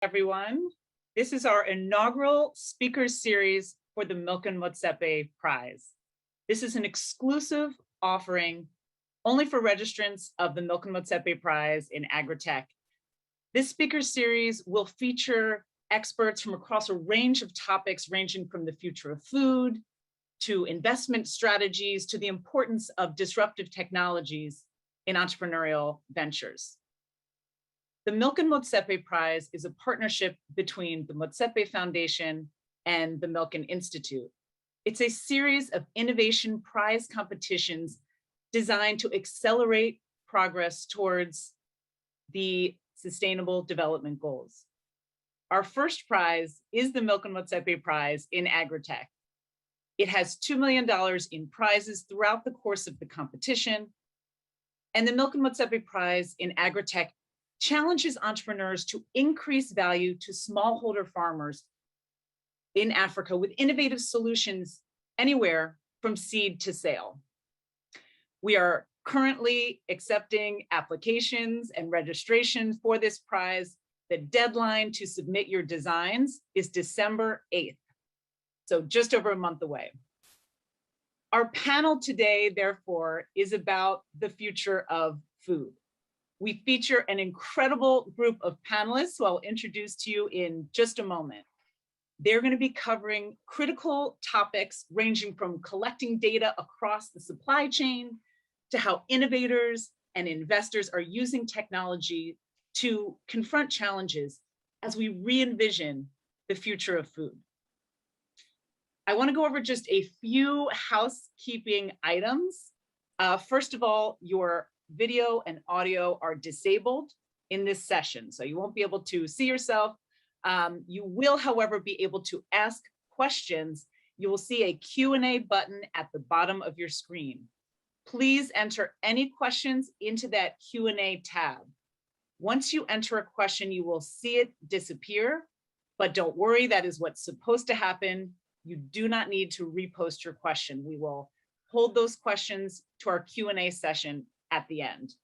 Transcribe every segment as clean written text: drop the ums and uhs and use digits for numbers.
Everyone. This is our inaugural speaker series for the Milken Motsepe Prize. This is an exclusive offering only for registrants of the Milken Motsepe Prize in Agritech. This speaker series will feature experts from across a range of topics ranging from the future of food to investment strategies to the importance of disruptive technologies in entrepreneurial ventures. The Milken Motsepe Prize is a partnership between the Motsepe Foundation and the Milken Institute. It's a series of innovation prize competitions designed to accelerate progress towards the Sustainable Development Goals. Our first prize is the Milken Motsepe Prize in Agritech. It has $2 million in prizes throughout the course of the competition. And the Milken Motsepe Prize in Agritech challenges entrepreneurs to increase value to smallholder farmers in Africa with innovative solutions anywhere from seed to sale. We are currently accepting applications and registrations for this prize. The deadline to submit your designs is December 8th, so just over a month away. Our panel today, therefore, is about the future of food. We feature an incredible group of panelists who I'll introduce to you in just a moment. They're going to be covering critical topics ranging from collecting data across the supply chain to how innovators and investors are using technology to confront challenges as we re-envision the future of food. I want to go over just a few housekeeping items. First of all, your video and audio are disabled in this session, so you won't be able to see yourself. You will, however, be able to ask questions. You will see a Q&A button at the bottom of your screen. Please enter any questions into that Q&A tab. Once you enter a question, you will see it disappear, but don't worry, that is what's supposed to happen. You do not need to repost your question. We will hold those questions to our Q&A session at the end.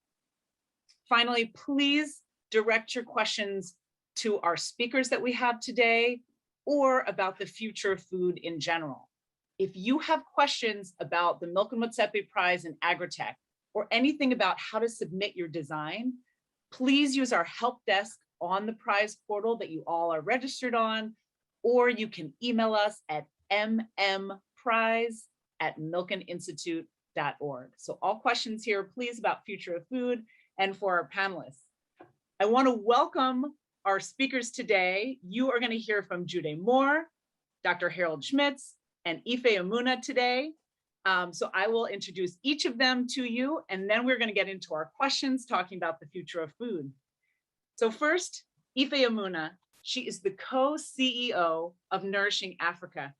Finally, please direct your questions to our speakers that we have today or about the future of food in general. If you have questions about the Milken Motsepe Prize in Agritech or anything about how to submit your design, please use our help desk on the prize portal that you all are registered on, or you can email us at mmprize@milkeninstitute.org. So all questions here, please, about future of food and for our panelists. I want to welcome our speakers today. You are going to hear from Gyude Moore, Dr. Harold Schmitz, and Umunna today. So I will introduce each of them to you, and then we're going to get into our questions talking about the future of food. So first, Umunna, she is the co-CEO of Nourishing Africa,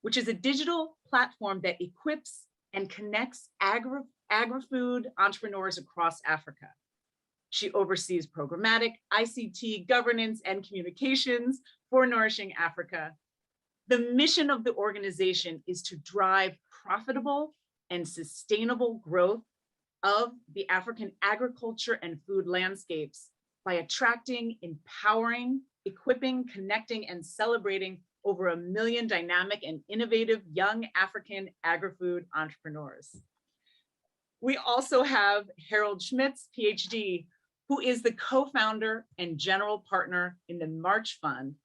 which is a digital platform that equips and connects agri-food entrepreneurs across Africa. She oversees programmatic, ICT, governance, and communications for Nourishing Africa. The mission of the organization is to drive profitable and sustainable growth of the African agriculture and food landscapes by attracting, empowering, equipping, connecting, and celebrating over 1 million dynamic and innovative young African agri-food entrepreneurs. We also have Harold Schmitz, PhD, who is the co-founder and general partner in the March Fund.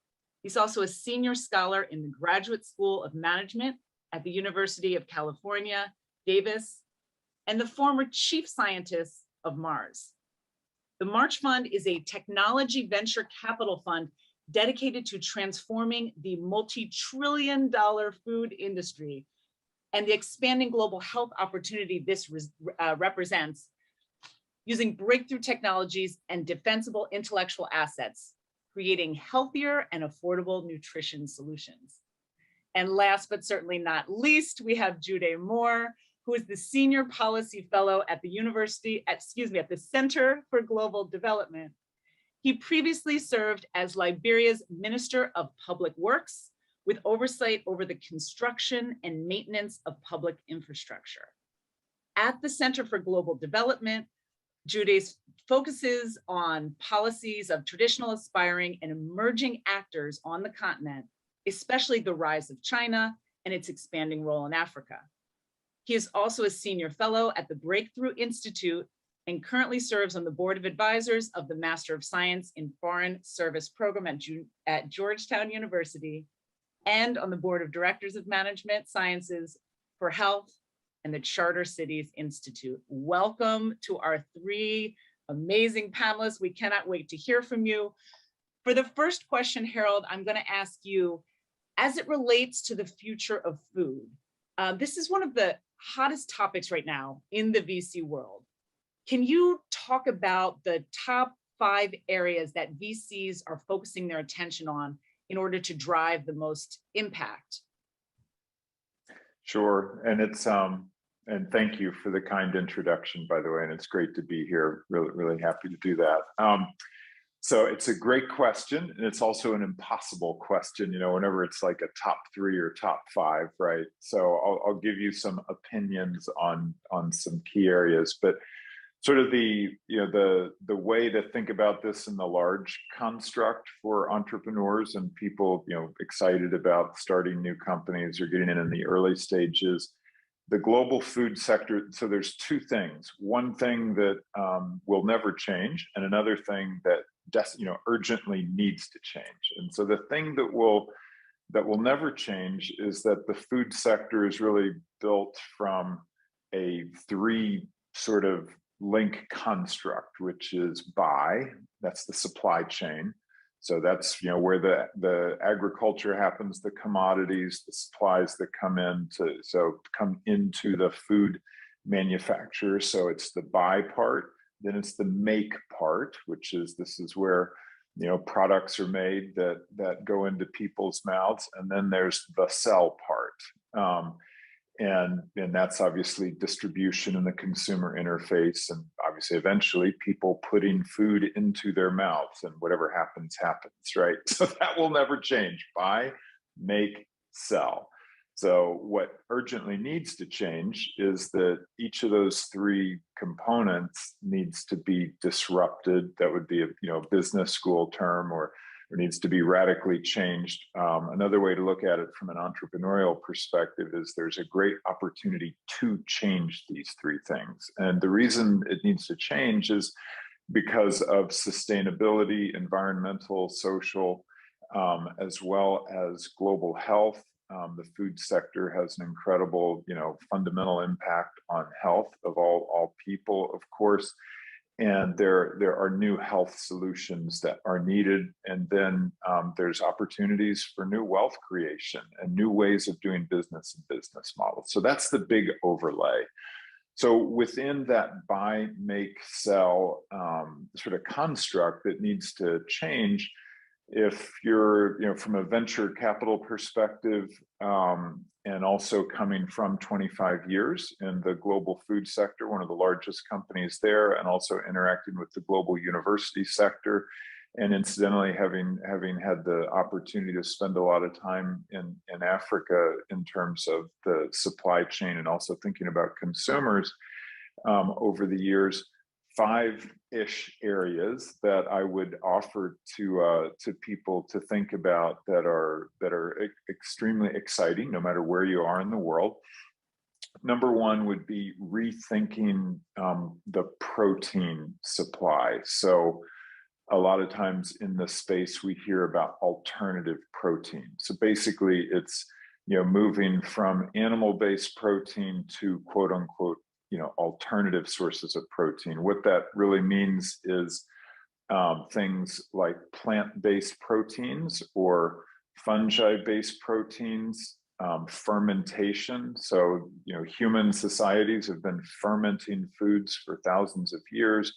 He's also a senior scholar in the Graduate School of Management at the University of California, Davis, and the former chief scientist of Mars. The March Fund is a technology venture capital fund dedicated to transforming the multi-trillion-dollar food industry and the expanding global health opportunity this represents, using breakthrough technologies and defensible intellectual assets, creating healthier and affordable nutrition solutions. And last but certainly not least, we have Gyude Moore, who is the Senior Policy Fellow at the at the Center for Global Development. He previously served as Liberia's Minister of Public Works with oversight over the construction and maintenance of public infrastructure. At the Center for Global Development, Gyude focuses on policies of traditional, aspiring, and emerging actors on the continent, especially the rise of China and its expanding role in Africa. He is also a senior fellow at the Breakthrough Institute and currently serves on the board of advisors of the Master of Science in Foreign Service program at Georgetown University, and on the board of directors of management sciences for health and the Charter Cities Institute. Welcome to our three amazing panelists. We cannot wait to hear from you. For the first question, Harold, I'm going to ask you, as it relates to the future of food, this is one of the hottest topics right now in the VC world. Can you talk about the top 5 areas that VCs are focusing their attention on in order to drive the most impact? Sure, and it's and thank you for the kind introduction, by the way, and it's great to be here. Really happy to do that. So it's a great question, and it's also an impossible question, you know, whenever it's like a top 3 or top 5, right? So I'll give you some opinions on some key areas, but sort of the way to think about this in the large construct for entrepreneurs and people, you know, excited about starting new companies or getting in the early stages. The global food sector, so there's 2 things. One thing that will never change, and another thing that urgently needs to change. And so the thing that will never change is that the food sector is really built from a 3 sort of link construct, which is buy, that's the supply chain. So that's, you know, where the agriculture happens, the commodities, the supplies that come into the food manufacturer. So it's the buy part. Then it's the make part, which is, this is where, you know, products are made that go into people's mouths. And then there's the sell part. And that's obviously distribution and the consumer interface, and obviously eventually people putting food into their mouths, and whatever happens, right? So that will never change. Buy, make, sell. So what urgently needs to change is that each of those 3 components needs to be disrupted. That would be a business school term, or needs to be radically changed. Another way to look at it from an entrepreneurial perspective is there's a great opportunity to change these 3 things. And the reason it needs to change is because of sustainability, environmental, social, as well as global health. The food sector has an incredible, fundamental impact on health of all people, of course. And there are new health solutions that are needed. And then there's opportunities for new wealth creation and new ways of doing business and business models. So that's the big overlay. So within that buy, make, sell sort of construct that needs to change, if you're, from a venture capital perspective, and also coming from 25 years in the global food sector, one of the largest companies there, and also interacting with the global university sector, and incidentally having had the opportunity to spend a lot of time in Africa in terms of the supply chain and also thinking about consumers over the years. 5-ish areas that I would offer to people to think about that are extremely exciting, no matter where you are in the world. Number 1 would be rethinking the protein supply. So a lot of times in this space, we hear about alternative protein. So basically it's, moving from animal-based protein to quote unquote, alternative sources of protein. What that really means is things like plant-based proteins or fungi-based proteins, fermentation. So, human societies have been fermenting foods for thousands of years.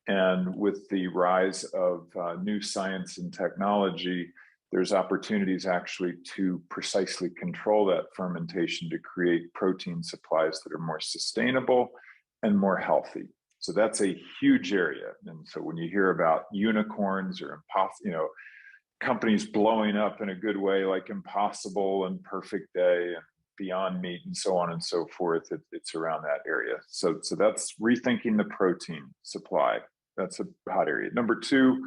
And with the rise of new science and technology, there's opportunities actually to precisely control that fermentation to create protein supplies that are more sustainable and more healthy. So that's a huge area. And so when you hear about unicorns or companies blowing up in a good way, like Impossible and Perfect Day and Beyond Meat and so on and so forth. It's around that area. So that's rethinking the protein supply. That's a hot area. Number two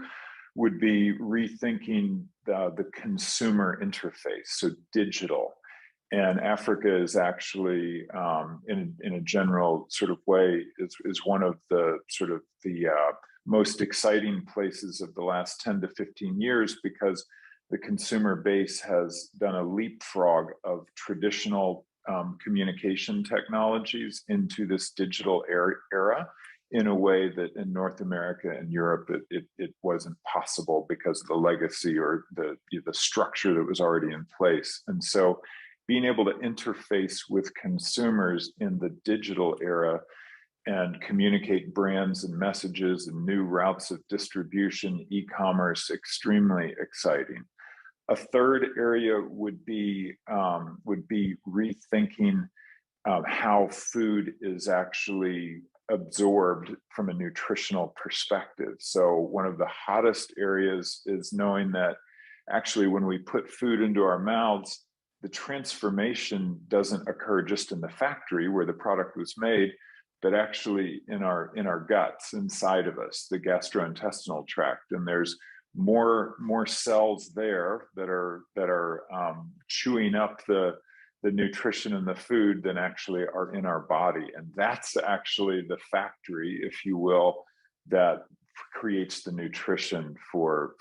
would be rethinking the consumer interface, so digital. And Africa is actually, in a general sort of way, is one of the sort of the most exciting places of the last 10 to 15 years, because the consumer base has done a leapfrog of traditional communication technologies into this digital era in a way that in North America and Europe, it wasn't possible because of the legacy or the structure that was already in place. And so being able to interface with consumers in the digital era and communicate brands and messages and new routes of distribution, e-commerce, extremely exciting. A third area would be rethinking how food is actually absorbed from a nutritional perspective. So one of the hottest areas is knowing that actually when we put food into our mouths, the transformation doesn't occur just in the factory where the product was made, but actually in our guts, inside of us, the gastrointestinal tract. And there's more cells there that are chewing up the nutrition in the food than actually are in our body. And that's actually the factory, if you will, that creates the nutrition for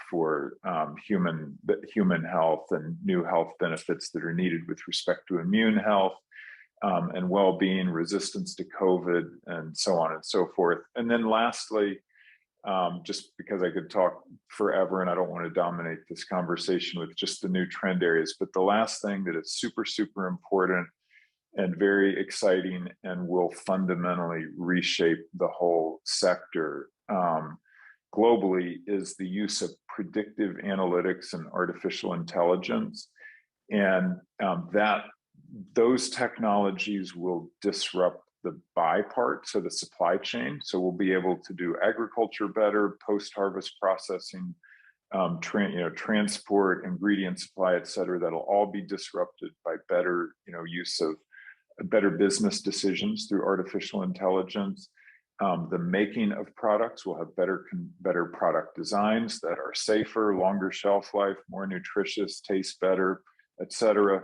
human health and new health benefits that are needed with respect to immune health and well-being, resistance to COVID, and so on and so forth. And then lastly, just because I could talk forever and I don't want to dominate this conversation with just the new trend areas, but the last thing that is super, super important and very exciting and will fundamentally reshape the whole sector globally is the use of predictive analytics and artificial intelligence. And those technologies will disrupt the buy part, so the supply chain. So we'll be able to do agriculture better, post-harvest processing, transport, ingredient supply, et cetera. That'll all be disrupted by better, use of better business decisions through artificial intelligence. The making of products will have better product designs that are safer, longer shelf life, more nutritious, taste better, et cetera.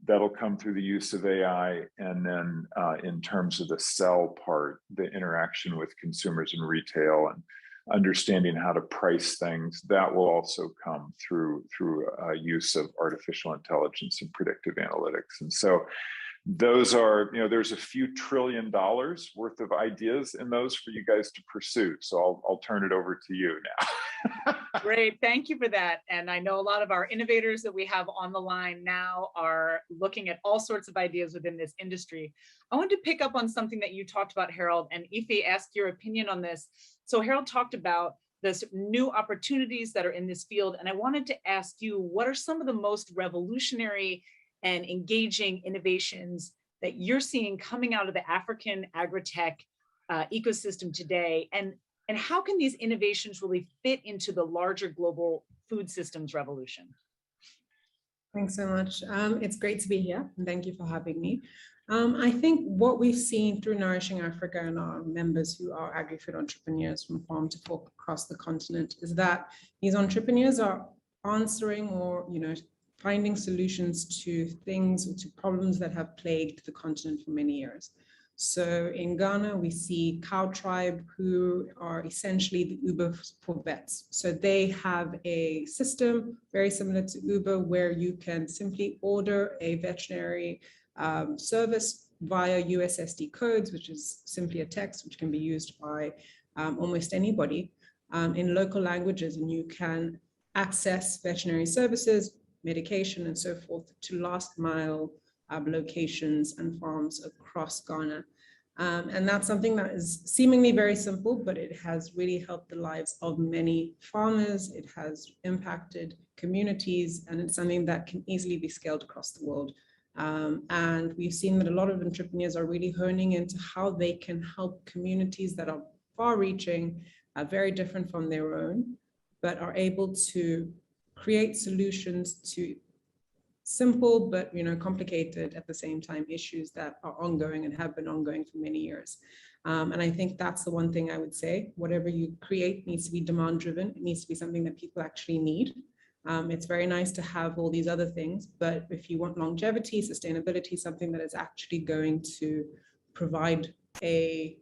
That'll come through the use of AI. And then in terms of the sell part, the interaction with consumers in retail and understanding how to price things, that will also come through use of artificial intelligence and predictive analytics. And so those are, there's a few $1 trillion worth of ideas in those for you guys to pursue. So I'll turn it over to you now. Great, thank you for that. And I know a lot of our innovators that we have on the line now are looking at all sorts of ideas within this industry. I want to pick up on something that you talked about, Harold, and Ife asked your opinion on this. So Harold talked about the new opportunities that are in this field. And I wanted to ask you, what are some of the most revolutionary and engaging innovations that you're seeing coming out of the African agri-tech ecosystem today? And how can these innovations really fit into the larger global food systems revolution? Thanks so much. It's great to be here, and thank you for having me. I think what we've seen through Nourishing Africa and our members who are agri-food entrepreneurs from farm to fork across the continent is that these entrepreneurs are answering or, finding solutions to things, to problems that have plagued the continent for many years. So in Ghana, we see Cow Tribe, who are essentially the Uber for vets. So they have a system very similar to Uber, where you can simply order a veterinary service via USSD codes, which is simply a text which can be used by almost anybody in local languages, and you can access veterinary services, medication, and so forth to last mile locations and farms across Ghana. And that's something that is seemingly very simple, but it has really helped the lives of many farmers. It has impacted communities, and it's something that can easily be scaled across the world. And we've seen that a lot of entrepreneurs are really honing into how they can help communities that are far-reaching, very different from their own, but are able to create solutions to simple, but complicated at the same time issues that are ongoing and have been ongoing for many years. And I think that's the one thing I would say. Whatever you create needs to be demand driven. It needs to be something that people actually need. It's very nice to have all these other things, but if you want longevity, sustainability, something that is actually going to provide a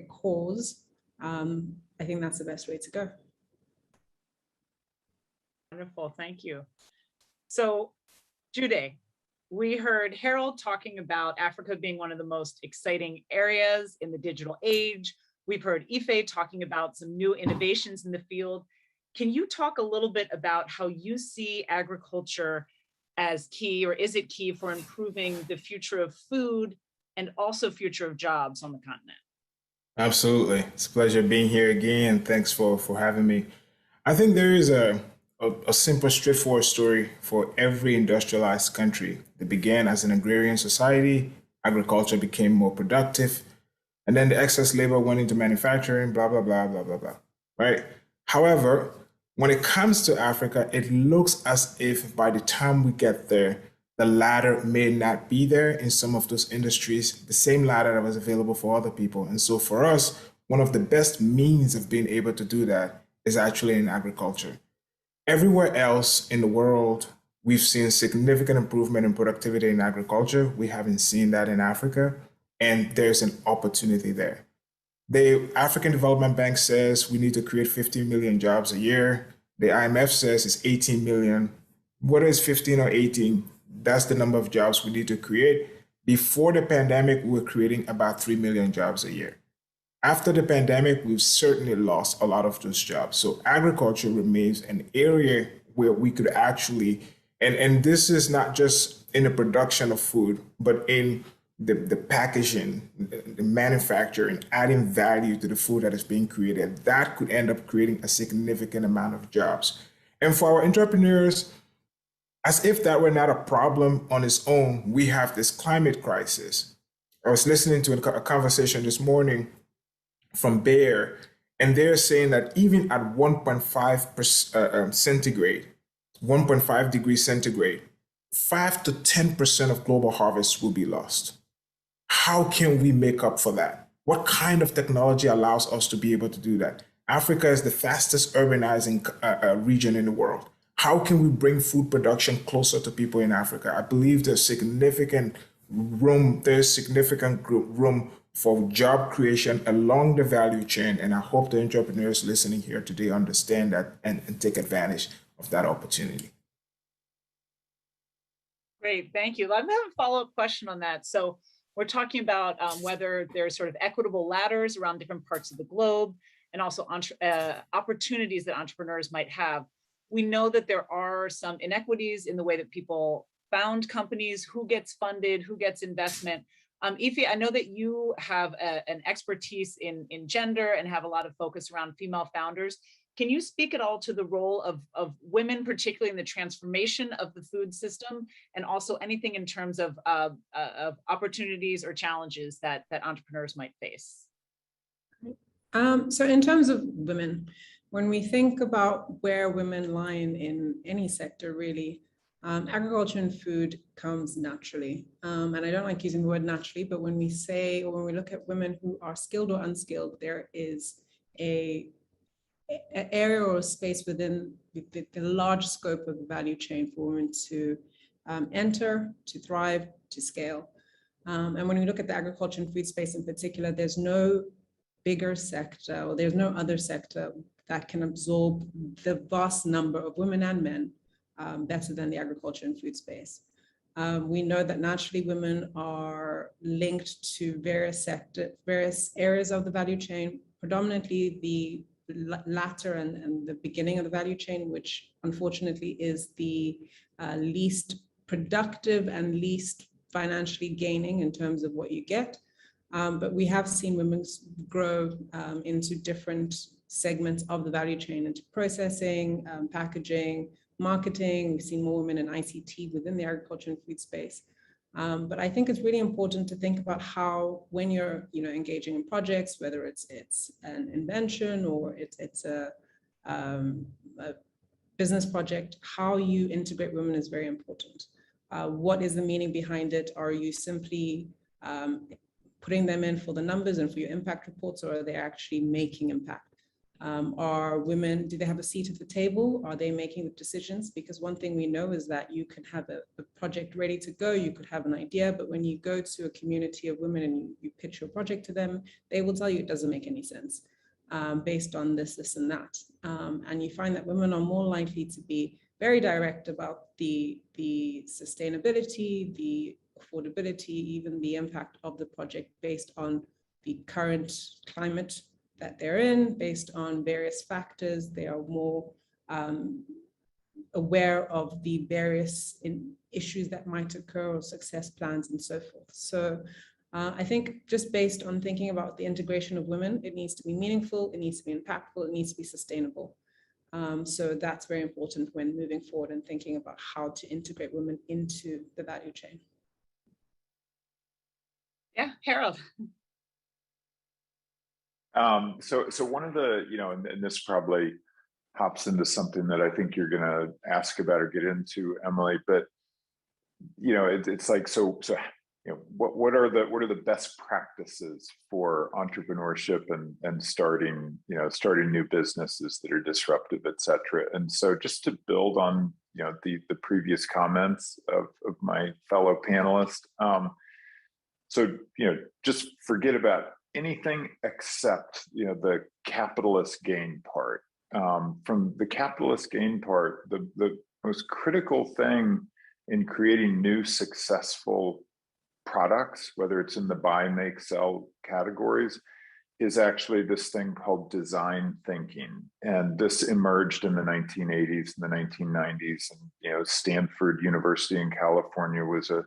cause, I think that's the best way to go. Wonderful, thank you. So, Gyude, we heard Harold talking about Africa being one of the most exciting areas in the digital age. We've heard Ife talking about some new innovations in the field. Can you talk a little bit about how you see agriculture as key, or is it key for improving the future of food and also future of jobs on the continent? Absolutely. It's a pleasure being here again. Thanks for having me. I think there is a simple, straightforward story for every industrialized country. It began as an agrarian society, agriculture became more productive, and then the excess labor went into manufacturing, blah, blah, blah, blah, blah, blah, right? However, when it comes to Africa, it looks as if by the time we get there, the ladder may not be there in some of those industries, the same ladder that was available for other people. And so for us, one of the best means of being able to do that is actually in agriculture. Everywhere else in the world, we've seen significant improvement in productivity in agriculture. We haven't seen that in Africa, and there's an opportunity there. The African Development Bank says we need to create 15 million jobs a year. The IMF says it's 18 million. Whether it's 15 or 18, that's the number of jobs we need to create. Before the pandemic, we were creating about 3 million jobs a year. After the pandemic, we've certainly lost a lot of those jobs. So agriculture remains an area where we could actually, and this is not just in the production of food, but in the packaging, the manufacturing, adding value to the food that is being created, that could end up creating a significant amount of jobs. And for our entrepreneurs, as if that were not a problem on its own, we have this climate crisis. I was listening to a conversation this morning from Bayer, and they're saying that even at 1.5 centigrade, 1.5 degrees centigrade, 5 to 10% of global harvests will be lost. How can we make up for that? What kind of technology allows us to be able to do that? Africa is the fastest urbanizing region in the world. How can we bring food production closer to people in Africa? I believe there's significant room for job creation along the value chain. And I hope the entrepreneurs listening here today understand that and take advantage of that opportunity. Great, thank you. I have a follow-up question on that. So we're talking about whether there's sort of equitable ladders around different parts of the globe and also opportunities that entrepreneurs might have. We know that there are some inequities in the way that people found companies, who gets funded, who gets investment. Ife, I know that you have an expertise in gender and have a lot of focus around female founders. Can you speak at all to the role of women, particularly in the transformation of the food system, and also anything in terms of opportunities or challenges that entrepreneurs might face? So in terms of women, when we think about where women lie in any sector, really, agriculture and food comes naturally. And I don't like using the word naturally, but when we say, or when we look at women who are skilled or unskilled, there is an area or space within the large scope of the value chain for women to enter, to thrive, to scale. And when we look at the agriculture and food space in particular, there's no bigger sector, or there's no other sector that can absorb the vast number of women and men better than the agriculture and food space. We know that naturally women are linked to various areas of the value chain, predominantly the latter and the beginning of the value chain, which unfortunately is the least productive and least financially gaining in terms of what you get. But we have seen women grow into different segments of the value chain, into processing, packaging, marketing. We've seen more women in ICT within the agriculture and food space. But I think it's really important to think about how, when you're engaging in projects, whether it's an invention or it's a business project, how you integrate women is very important. What is the meaning behind it? Are you simply putting them in for the numbers and for your impact reports, or are they actually making impact? Are women, do they have a seat at the table? Are they making the decisions? Because one thing we know is that you can have a project ready to go, you could have an idea, but when you go to a community of women and you pitch your project to them, they will tell you it doesn't make any sense based on this, and that. And you find that women are more likely to be very direct about the sustainability, the affordability, even the impact of the project based on the current climate that they're in, based on various factors. They are more aware of the various issues that might occur, or success plans and so forth. So I think just based on thinking about the integration of women, it needs to be meaningful, it needs to be impactful, it needs to be sustainable. So that's very important when moving forward and thinking about how to integrate women into the value chain. Yeah, Harold. So one of the, and this probably hops into something that I think you're going to ask about or get into, Emily, but, it's like, what are the best practices for entrepreneurship and starting new businesses that are disruptive, et cetera. And so just to build on, the previous comments of my fellow panelists, just forget about anything except the capitalist gain part. From the capitalist gain part, the most critical thing in creating new successful products, whether it's in the buy, make, sell categories, is actually this thing called design thinking. And this emerged in the 1980s and the 1990s. And Stanford University in California was a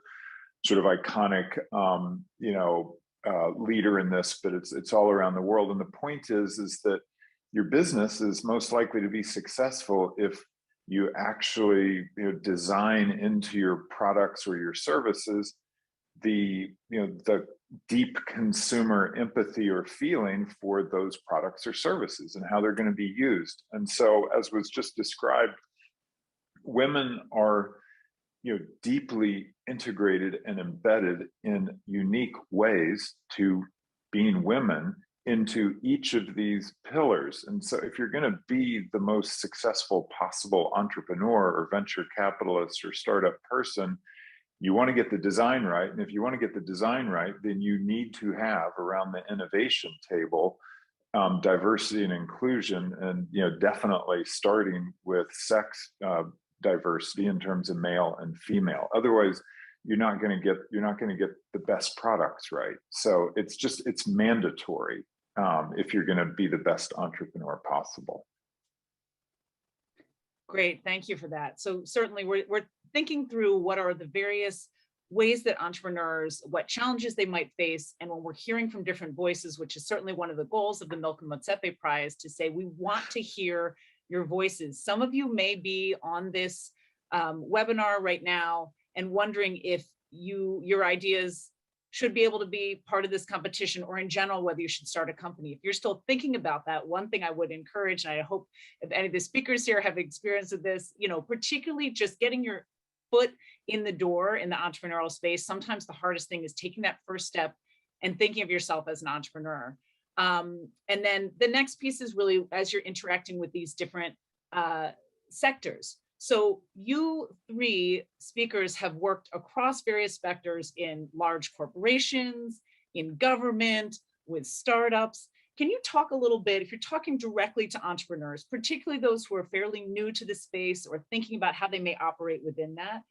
sort of iconic leader in this, but it's all around the world. And the point is that your business is most likely to be successful if you actually design into your products or your services the deep consumer empathy or feeling for those products or services and how they're going to be used. And so, as was just described, women are deeply integrated and embedded in unique ways to being women into each of these pillars. And so if you're going to be the most successful possible entrepreneur or venture capitalist or startup person, you want to get the design right. And if you want to get the design right, then you need to have around the innovation table diversity and inclusion, and definitely starting with sex diversity in terms of male and female. Otherwise, you're not going to get the best products right. So it's mandatory if you're going to be the best entrepreneur possible. Great, thank you for that. So certainly we're thinking through what are the various ways that entrepreneurs, what challenges they might face. And when we're hearing from different voices, which is certainly one of the goals of the Milken Motsepe Prize, to say we want to hear your voices. Some of you may be on this webinar right now and wondering if your ideas should be able to be part of this competition, or in general, whether you should start a company. If you're still thinking about that, one thing I would encourage, and I hope if any of the speakers here have experience with this, particularly just getting your foot in the door in the entrepreneurial space. Sometimes the hardest thing is taking that first step and thinking of yourself as an entrepreneur. And then the next piece is really as you're interacting with these different sectors. So you three speakers have worked across various sectors in large corporations, in government, with startups. Can you talk a little bit, if you're talking directly to entrepreneurs, particularly those who are fairly new to the space or thinking about how they may operate within that,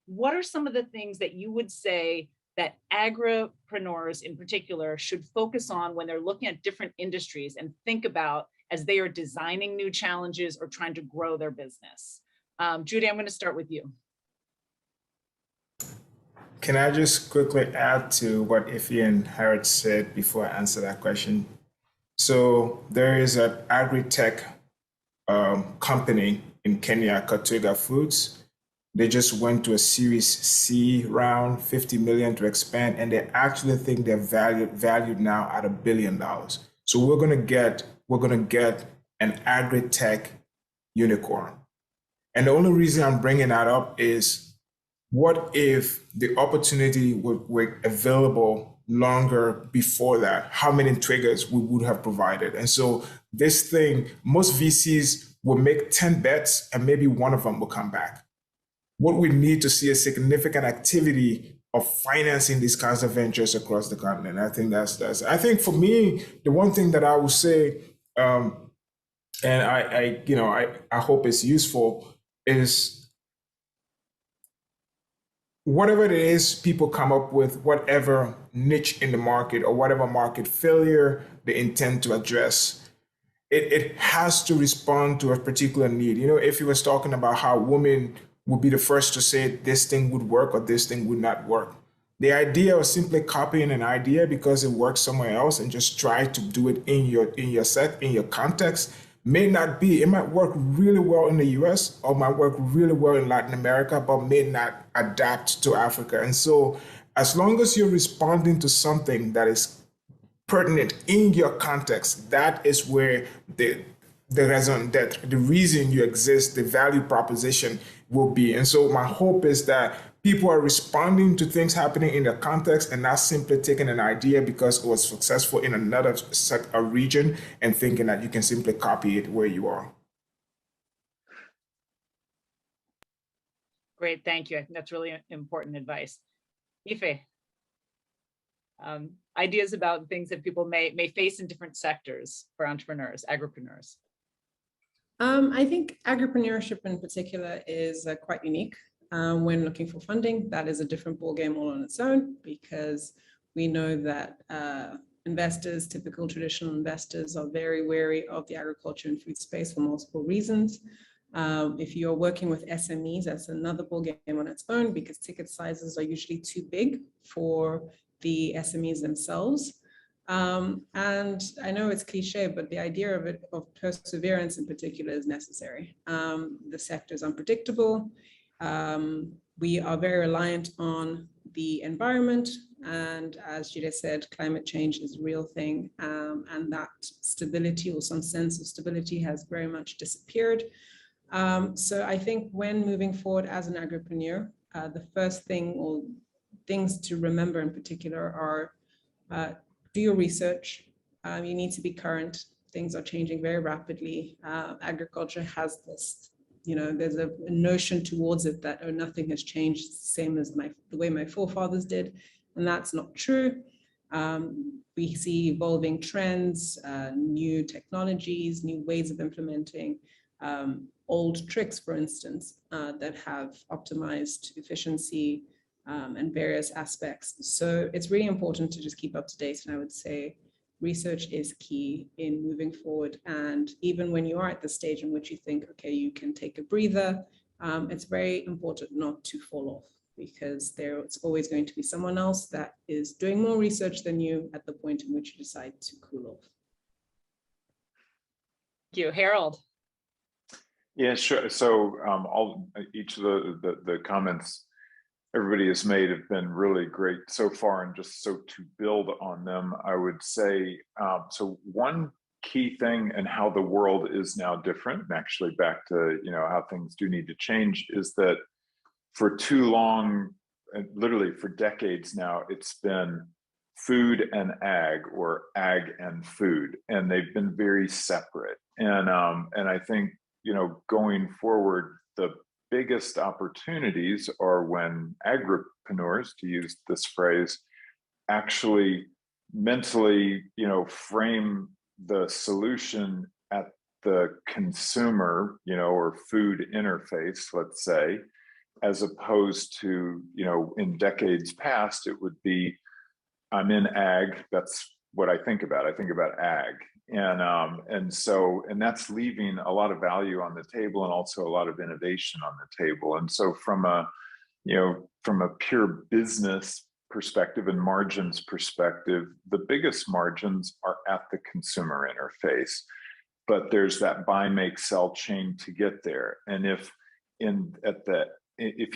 what are some of the things that you would say that agripreneurs in particular should focus on when they're looking at different industries and think about as they are designing new challenges or trying to grow their business? Gyude, I'm going to start with you. Can I just quickly add to what Ify and Harold said before I answer that question? So there is an agri-tech company in Kenya, Katuga Foods. They just went to a Series C round, 50 million to expand, and they actually think they're valued now at $1 billion. So we're gonna get an agri-tech unicorn. And the only reason I'm bringing that up is what if the opportunity were available longer before that? How many triggers we would have provided? And so this thing, most VCs will make 10 bets and maybe one of them will come back. What we need to see is significant activity of financing these kinds of ventures across the continent. I think I think for me, the one thing that I would say, and I hope it's useful, is whatever it is people come up with, whatever niche in the market or whatever market failure they intend to address, it has to respond to a particular need. If he was talking about how women would be the first to say this thing would work or this thing would not work, the idea of simply copying an idea because it works somewhere else and just try to do it in your context may not be. It might work really well in the US or might work really well in Latin America, but may not adapt to Africa. And so as long as you're responding to something that is pertinent in your context, that is where the reason you exist, the value proposition will be. And so my hope is that people are responding to things happening in their context and not simply taking an idea because it was successful in another region and thinking that you can simply copy it where you are. Great, thank you. I think that's really important advice. Ife, ideas about things that people may face in different sectors for entrepreneurs, agripreneurs. I think agripreneurship in particular is quite unique. When looking for funding, that is a different ballgame all on its own, because we know that investors, typical traditional investors, are very wary of the agriculture and food space for multiple reasons. If you're working with SMEs, that's another ballgame on its own, because ticket sizes are usually too big for the SMEs themselves. And I know it's cliche, but the idea of perseverance in particular is necessary. The sector is unpredictable. We are very reliant on the environment. And as Gyude said, climate change is a real thing. And that stability, or some sense of stability, has very much disappeared. So I think when moving forward as an agripreneur, the first thing, or things to remember in particular, are do your research. You need to be current. Things are changing very rapidly. Agriculture has this, there's a notion towards it that, oh, nothing has changed, it's the same as the way my forefathers did. And that's not true. We see evolving trends, new technologies, new ways of implementing, old tricks, for instance, that have optimized efficiency, and various aspects. So it's really important to just keep up to date. And I would say research is key in moving forward. And even when you are at the stage in which you think, okay, you can take a breather, it's very important not to fall off, because there's always going to be someone else that is doing more research than you at the point in which you decide to cool off. Thank you. Harold. Yeah, sure. So each of the comments everybody has made have been really great so far, and just so to build on them, I would say, so one key thing and how the world is now different, and actually back to, how things do need to change, is that for too long, literally for decades now, it's been food and ag, or ag and food, and they've been very separate. And I think, going forward, the biggest opportunities are when agripreneurs, to use this phrase, actually mentally, frame the solution at the consumer, or food interface, let's say, as opposed to, in decades past, it would be, I'm in ag, that's what I think about. I think about ag. And that's leaving a lot of value on the table, and also a lot of innovation on the table. And so from a pure business perspective and margins perspective, the biggest margins are at the consumer interface, but there's that buy, make, sell chain to get there. And if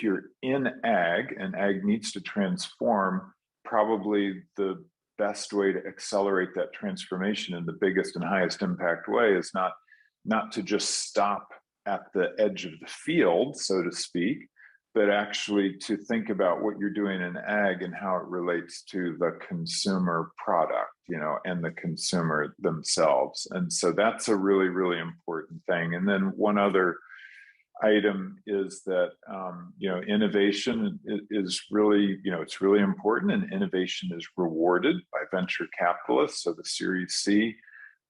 you're in ag, and ag needs to transform, probably the best way to accelerate that transformation in the biggest and highest impact way is not to just stop at the edge of the field, so to speak, but actually to think about what you're doing in ag and how it relates to the consumer product, and the consumer themselves. And so that's a really, really important thing. And then one other item is that, innovation is really, it's really important, and innovation is rewarded by venture capitalists. So the Series C,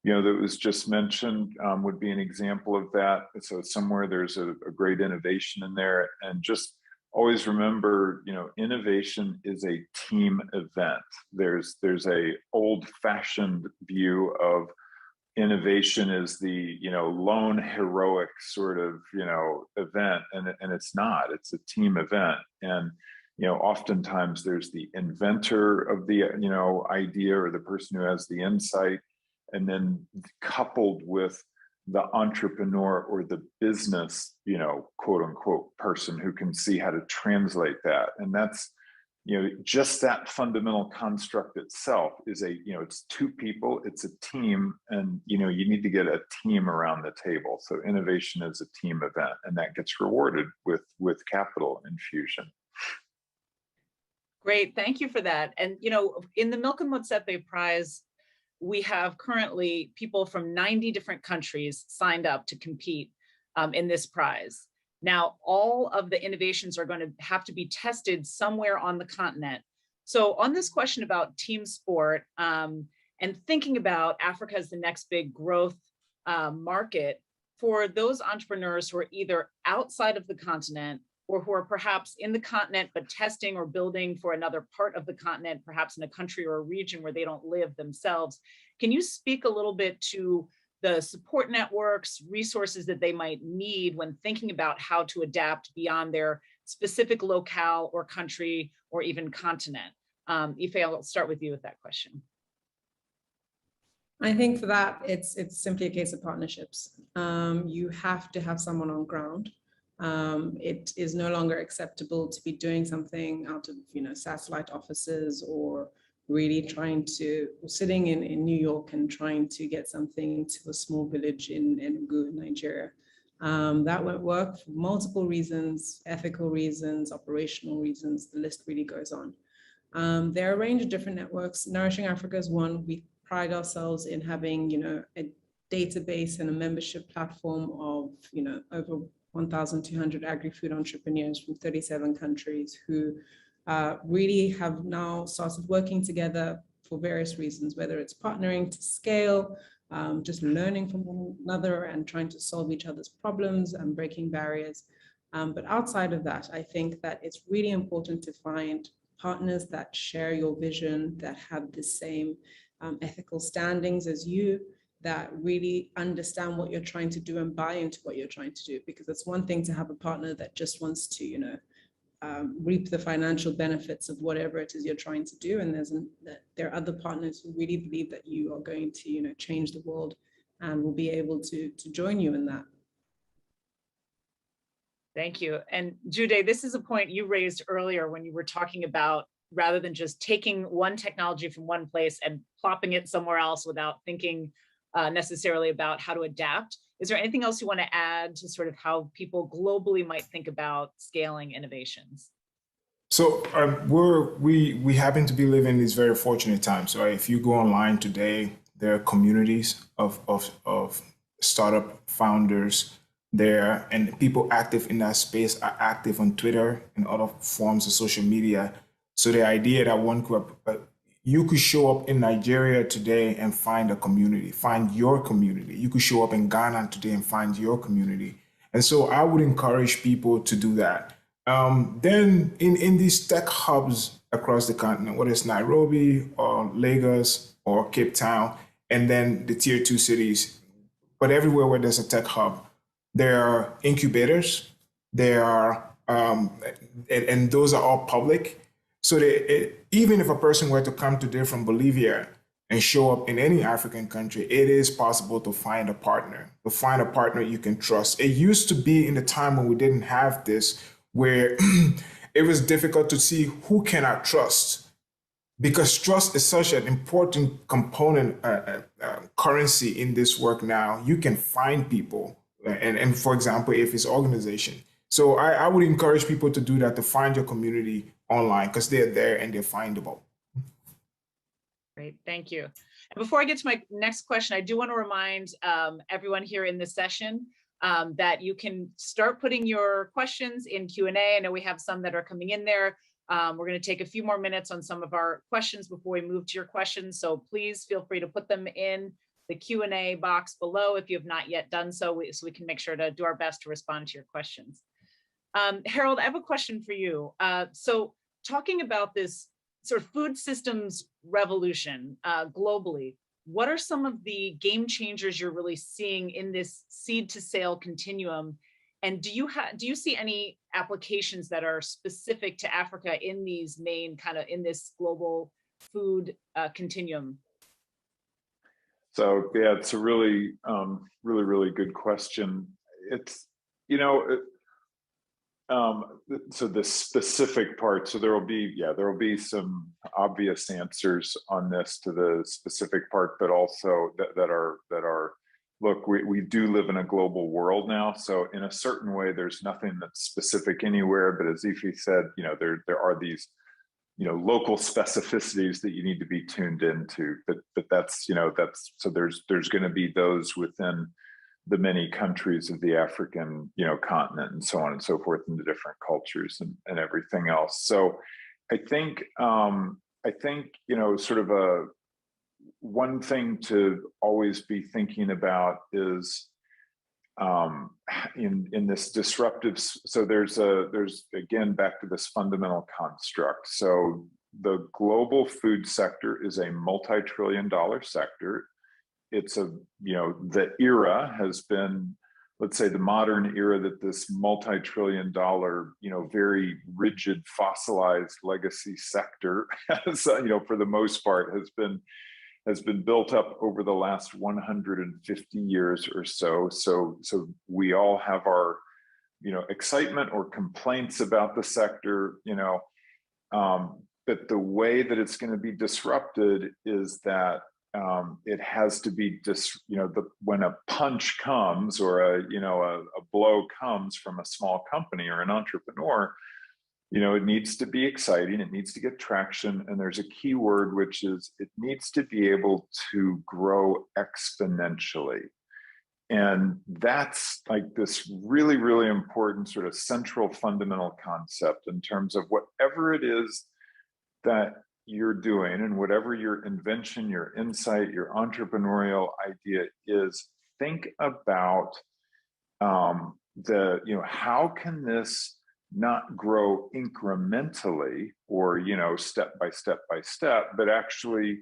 that was just mentioned would be an example of that. So somewhere there's a great innovation in there, and just always remember, innovation is a team event. There's a old-fashioned view of innovation is the lone heroic sort of event, and it's not. It's a team event, and oftentimes there's the inventor of the idea, or the person who has the insight, and then coupled with the entrepreneur or the business quote unquote person who can see how to translate that. And that's just that fundamental construct itself is it's two people, it's a team, and you need to get a team around the table. So innovation is a team event, and that gets rewarded with capital infusion. Great, thank you for that. And in the Milken Motsepe Prize, we have currently people from 90 different countries signed up to compete in this prize. Now, all of the innovations are going to have to be tested somewhere on the continent. So on this question about team sport, and thinking about Africa as the next big growth market, for those entrepreneurs who are either outside of the continent or who are perhaps in the continent but testing or building for another part of the continent, perhaps in a country or a region where they don't live themselves, can you speak a little bit to the support networks, resources that they might need when thinking about how to adapt beyond their specific locale or country or even continent? Ife, I'll start with you with that question. I think for that, it's simply a case of partnerships. You have to have someone on ground. It is no longer acceptable to be doing something out of satellite offices, or really sitting in New York and trying to get something to a small village in Gyude, Nigeria. That won't work for multiple reasons: ethical reasons, operational reasons. The list really goes on. There are a range of different networks. Nourishing Africa is one. We pride ourselves in having a database and a membership platform of over 1,200 agri-food entrepreneurs from 37 countries who really have now started working together for various reasons, whether it's partnering to scale, just learning from one another and trying to solve each other's problems and breaking barriers. But outside of that, I think that it's really important to find partners that share your vision, that have the same ethical standings as you, that really understand what you're trying to do and buy into what you're trying to do. Because it's one thing to have a partner that just wants to, reap the financial benefits of whatever it is you're trying to do. And there are other partners who really believe that you are going to, change the world and will be able to join you in that. Thank you. And Gyude, this is a point you raised earlier when you were talking about, rather than just taking one technology from one place and plopping it somewhere else without thinking necessarily about how to adapt. Is there anything else you want to add to sort of how people globally might think about scaling innovations? So we happen to be living in these very fortunate times. Right? If you go online today, there are communities of startup founders there, and people active in that space are active on Twitter and other forms of social media. So the idea that you could show up in Nigeria today and find a community, find your community. You could show up in Ghana today and find your community. And so I would encourage people to do that. Then in these tech hubs across the continent, whether it's Nairobi or Lagos or Cape Town, and then the tier 2 cities, but everywhere where there's a tech hub, there are incubators, there are, and those are all public. So even if a person were to come today from Bolivia and show up in any African country, it is possible to find a partner you can trust. It used to be in the time when we didn't have this, where it was difficult to see who can I trust, because trust is such an important component, currency in this work now. You can find people, and for example, if it's organization. So I would encourage people to do that, to find your community online because they're there and they're findable. Great, thank you. And before I get to my next question, I do want to remind everyone here in this session that you can start putting your questions in Q&A. I know we have some that are coming in there. We're going to take a few more minutes on some of our questions before we move to your questions. So please feel free to put them in the Q&A box below if you have not yet done so, so we can make sure to do our best to respond to your questions. Harold, I have a question for you. So talking about this sort of food systems revolution globally, what are some of the game changers you're really seeing in this seed to sale continuum? And do you see any applications that are specific to Africa in these main in this global food continuum? So yeah, it's a really, really good question. It's, so the specific part, so there will be some obvious answers on this to the specific part, but also that are, look, we do live in a global world now. So in a certain way, there's nothing that's specific anywhere, but as Ife said, there are these, local specificities that you need to be tuned into, but that's, so there's going to be those within the many countries of the African, continent and so on and so forth, and the different cultures and everything else. So I think, sort of one thing to always be thinking about is in this disruptive, so there's again, back to this fundamental construct. So the global food sector is a multi-trillion-dollar sector. It's the era has been, let's say, the modern era that this multi-trillion-dollar, very rigid fossilized legacy sector has, for the most part has been built up over the last 150 years or so. So we all have our, excitement or complaints about the sector, but the way that it's going to be disrupted is that it has to be when a punch comes or a blow comes from a small company or an entrepreneur, it needs to be exciting, it needs to get traction, and there's a key word, which is it needs to be able to grow exponentially. And that's like this really, really important sort of central fundamental concept in terms of whatever it is that you're doing and whatever your invention, your insight, your entrepreneurial idea is, think about how can this not grow incrementally or, step by step by step, but actually,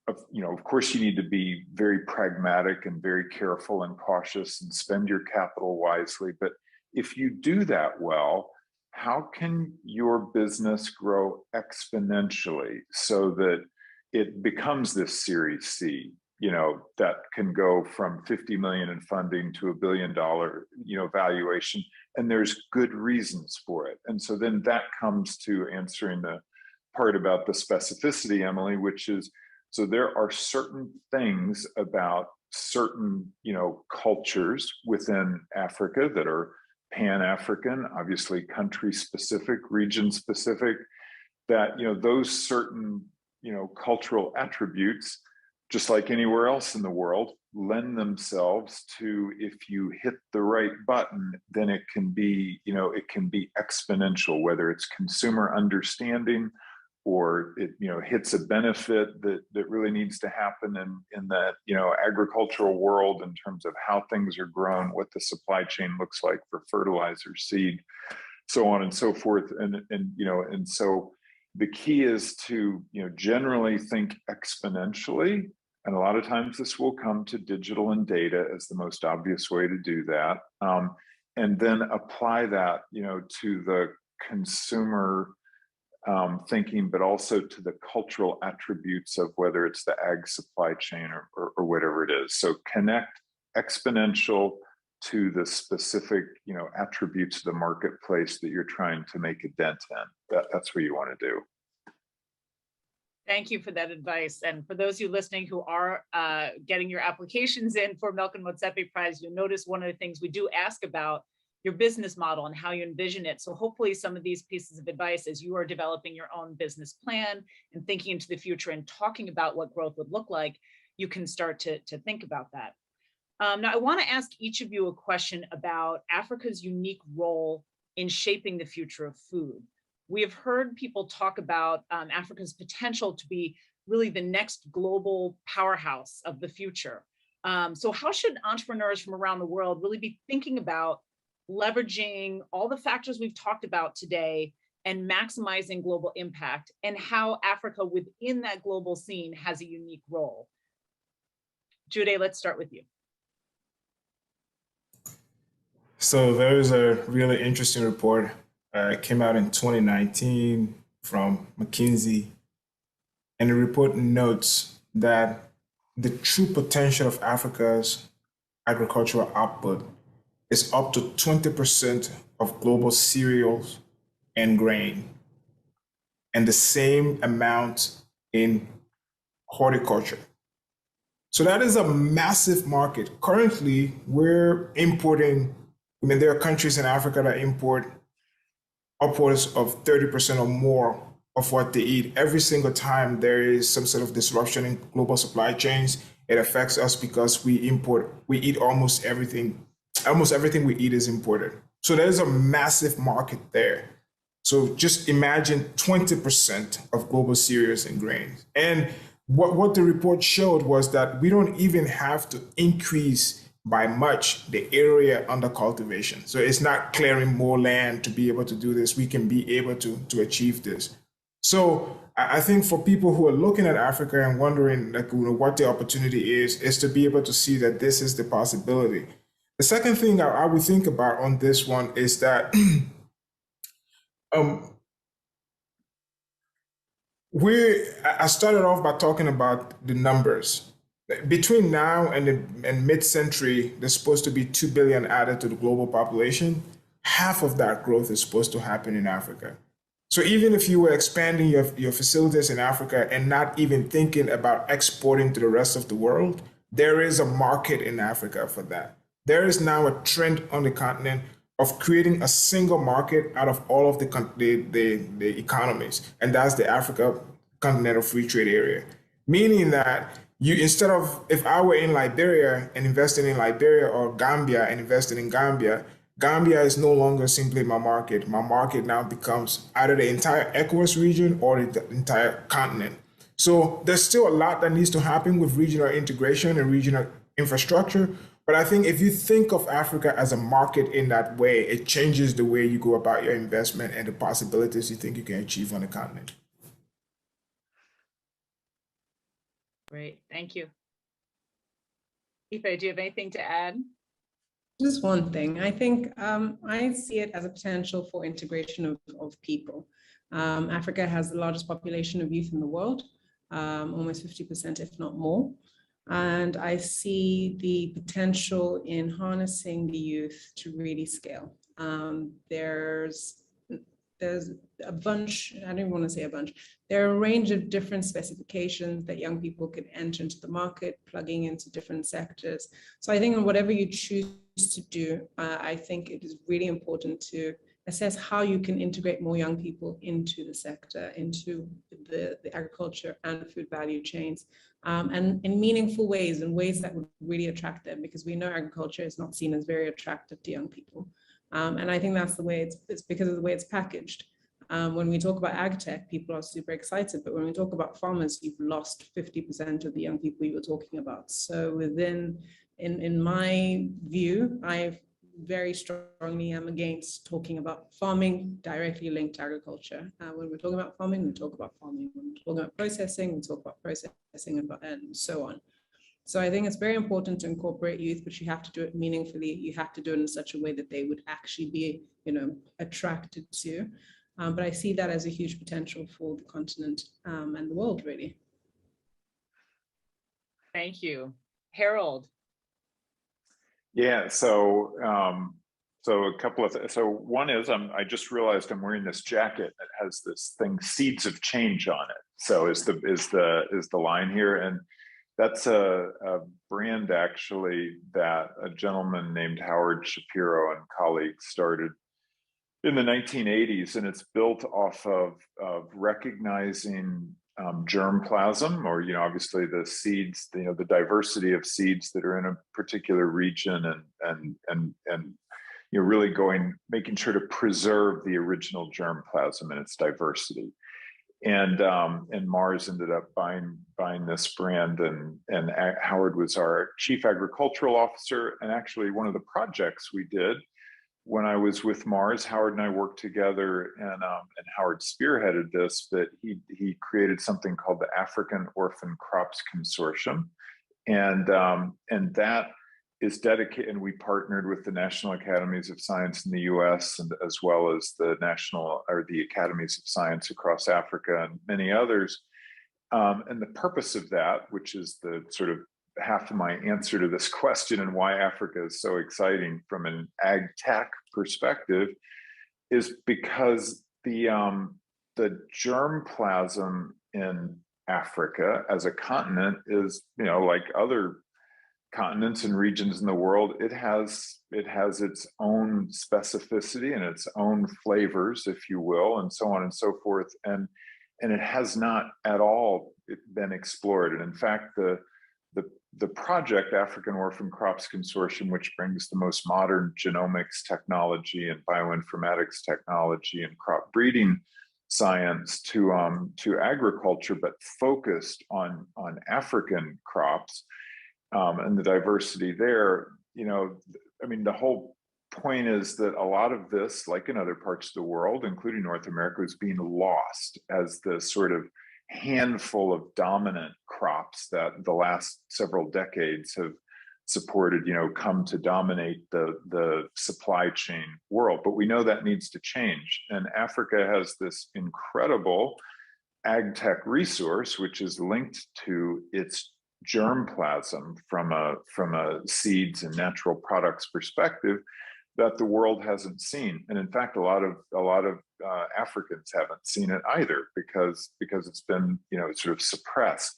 of course you need to be very pragmatic and very careful and cautious and spend your capital wisely. But if you do that well, how can your business grow exponentially so that it becomes this Series C, that can go from 50 million in funding to $1 billion, valuation, and there's good reasons for it. And so then that comes to answering the part about the specificity, Emily, which is, so there are certain things about certain, cultures within Africa that are Pan-African, obviously country-specific, region-specific, that, those certain, cultural attributes, just like anywhere else in the world, lend themselves to, if you hit the right button, then it can be, it can be exponential, whether it's consumer understanding or it, hits a benefit that really needs to happen in that, agricultural world in terms of how things are grown, what the supply chain looks like for fertilizer, seed, so on and so forth. And so the key is to, generally think exponentially. And a lot of times this will come to digital and data as the most obvious way to do that. And then apply that, to the consumer thinking, but also to the cultural attributes of whether it's the ag supply chain or whatever it is. So connect exponential to the specific, attributes of the marketplace that you're trying to make a dent in. That's what you want to do. Thank you for that advice. And for those of you listening who are getting your applications in for Milken Motsepe Prize, you'll notice one of the things we do ask about your business model and how you envision it. So hopefully some of these pieces of advice as you are developing your own business plan and thinking into the future and talking about what growth would look like, you can start to think about that. Now, I want to ask each of you a question about Africa's unique role in shaping the future of food. We have heard people talk about Africa's potential to be really the next global powerhouse of the future. So how should entrepreneurs from around the world really be thinking about leveraging all the factors we've talked about today and maximizing global impact, and how Africa within that global scene has a unique role? Gyude, let's start with you. So there is a really interesting report. It came out in 2019 from McKinsey, and the report notes that the true potential of Africa's agricultural output is up to 20% of global cereals and grain, and the same amount in horticulture. So that is a massive market. Currently, we're importing, there are countries in Africa that import upwards of 30% or more of what they eat. Every single time there is some sort of disruption in global supply chains, it affects us because we eat almost everything. Almost everything we eat is imported. So there's a massive market there. So just imagine 20% of global cereals and grains. And what the report showed was that we don't even have to increase by much the area under cultivation. So it's not clearing more land to be able to do this. We can be able to achieve this. So I think for people who are looking at Africa and wondering what the opportunity is to be able to see that this is the possibility. The second thing I would think about on this one is that I started off by talking about the numbers. Between now and mid-century, there's supposed to be 2 billion added to the global population. Half of that growth is supposed to happen in Africa. So even if you were expanding your facilities in Africa and not even thinking about exporting to the rest of the world, there is a market in Africa for that. There is now a trend on the continent of creating a single market out of all of the economies, and that's the Africa Continental Free Trade Area. Meaning that instead of, if I were in Liberia and investing in Liberia, or Gambia and investing in Gambia, Gambia is no longer simply my market. My market now becomes either the entire ECOWAS region or the entire continent. So there's still a lot that needs to happen with regional integration and regional infrastructure. But I think if you think of Africa as a market in that way, it changes the way you go about your investment and the possibilities you think you can achieve on the continent. Great, thank you. Ife, do you have anything to add? Just one thing. I think I see it as a potential for integration of people. Africa has the largest population of youth in the world, almost 50%, if not more. And I see the potential in harnessing the youth to really scale. There's a bunch, I don't even want to say a bunch, there are a range of different specifications that young people could enter into the market, plugging into different sectors. So I think whatever you choose to do, I think it is really important to assess how you can integrate more young people into the sector, into the agriculture and food value chains, and in meaningful ways, in ways that would really attract them, because we know agriculture is not seen as very attractive to young people. And I think that's the way it's because of the way it's packaged. When we talk about ag tech, people are super excited, but when we talk about farmers, you've lost 50% of the young people you were talking about. So in my view, I very strongly am against talking about farming directly linked to agriculture. When we're talking about farming, we talk about farming. When we're talking about processing, we talk about processing and so on. So I think it's very important to incorporate youth, but you have to do it meaningfully. You have to do it in such a way that they would actually be, attracted to. But I see that as a huge potential for the continent and the world, really. Thank you. Harold. Yeah, so a couple of so one is I just realized I'm wearing this jacket that has this thing, seeds of change, on it. So is the line here, and That's a brand actually that a gentleman named Howard Shapiro and colleagues started in the 1980s, and it's built off of recognizing germplasm, or obviously the seeds, the diversity of seeds that are in a particular region, and really making sure to preserve the original germplasm and its diversity. And Mars ended up buying this brand, and Howard was our chief agricultural officer. And actually, one of the projects we did when I was with Mars, Howard and I worked together, and Howard spearheaded this. But he created something called the African Orphan Crops Consortium, and that is dedicated. And we partnered with the National Academies of Science in the U.S. and as well as the Academies of Science across Africa and many others. And the purpose of that, which is the sort of half of my answer to this question and why Africa is so exciting from an ag tech perspective, is because the germplasm in Africa as a continent is, like other continents and regions in the world, it has its own specificity and its own flavors, if you will, and so on and so forth. And it has not at all been explored. And in fact, the project African Orphan Crops Consortium, which brings the most modern genomics technology and bioinformatics technology and crop breeding science to agriculture, but focused on African crops and the diversity there. The whole point is that a lot of this, like in other parts of the world, including North America, is being lost as the sort of handful of dominant crops that the last several decades have supported, come to dominate the supply chain world. But we know that needs to change. And Africa has this incredible ag tech resource, which is linked to its germplasm from a seeds and natural products perspective, that the world hasn't seen. And in fact, a lot of Africans haven't seen it either, because it's been sort of suppressed.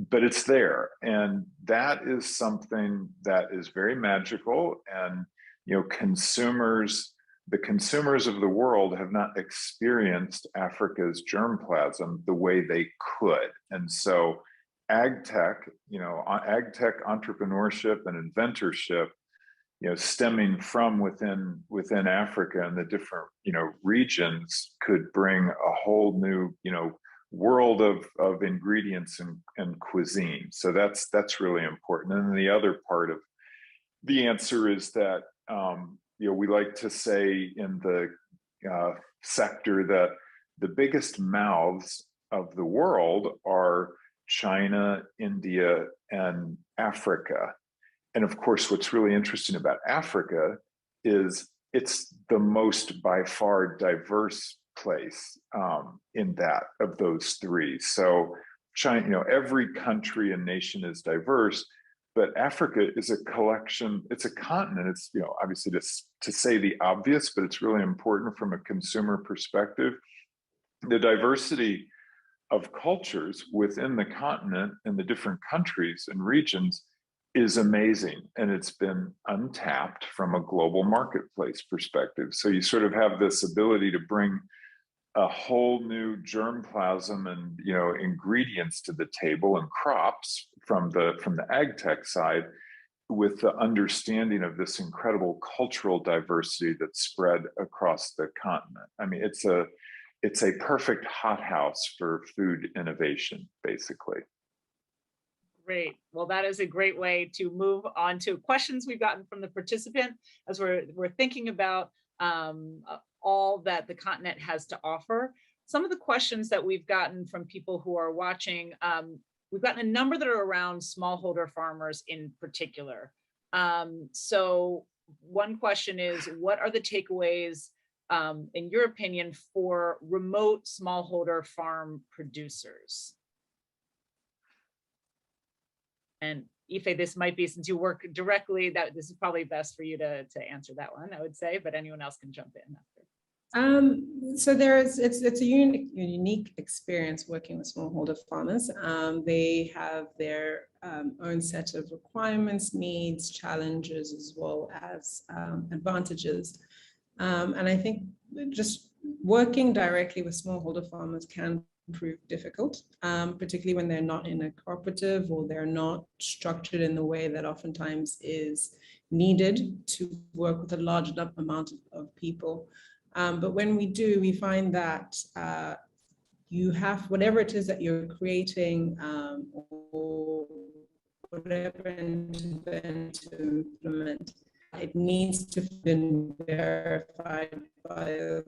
But it's there, and that is something that is very magical. And the consumers of the world have not experienced Africa's germplasm the way they could. And so ag tech entrepreneurship and inventorship, stemming from within Africa and the different regions, could bring a whole new world of ingredients and cuisine. So that's really important. And then the other part of the answer is that we like to say in the sector that the biggest mouths of the world are China, India, and Africa. And of course, what's really interesting about Africa is it's the most by far diverse place in that of those three. So China, every country and nation is diverse, but Africa is a collection, it's a continent. It's, obviously to say the obvious, but it's really important from a consumer perspective. The diversity of cultures within the continent and the different countries and regions is amazing, and it's been untapped from a global marketplace perspective. So you sort of have this ability to bring a whole new germplasm and ingredients to the table, and crops from the ag tech side, with the understanding of this incredible cultural diversity that's spread across the continent. I mean, it's a perfect hothouse for food innovation, basically. Great. Well, that is a great way to move on to questions we've gotten from the participant as we're thinking about all that the continent has to offer. Some of the questions that we've gotten from people who are watching, we've gotten a number that are around smallholder farmers in particular. So one question is, what are the takeaways, in your opinion, for remote smallholder farm producers? And Ife, this might be, since you work directly, that this is probably best for you to answer that one, I would say, but anyone else can jump in after. So it's a unique experience working with smallholder farmers. They have their own set of requirements, needs, challenges, as well as advantages. And I think just working directly with smallholder farmers can prove difficult, particularly when they're not in a cooperative or they're not structured in the way that oftentimes is needed to work with a large amount of people. But when we do, we find that you have, whatever it is that you're creating or whatever intend to implement, it needs to have been verified by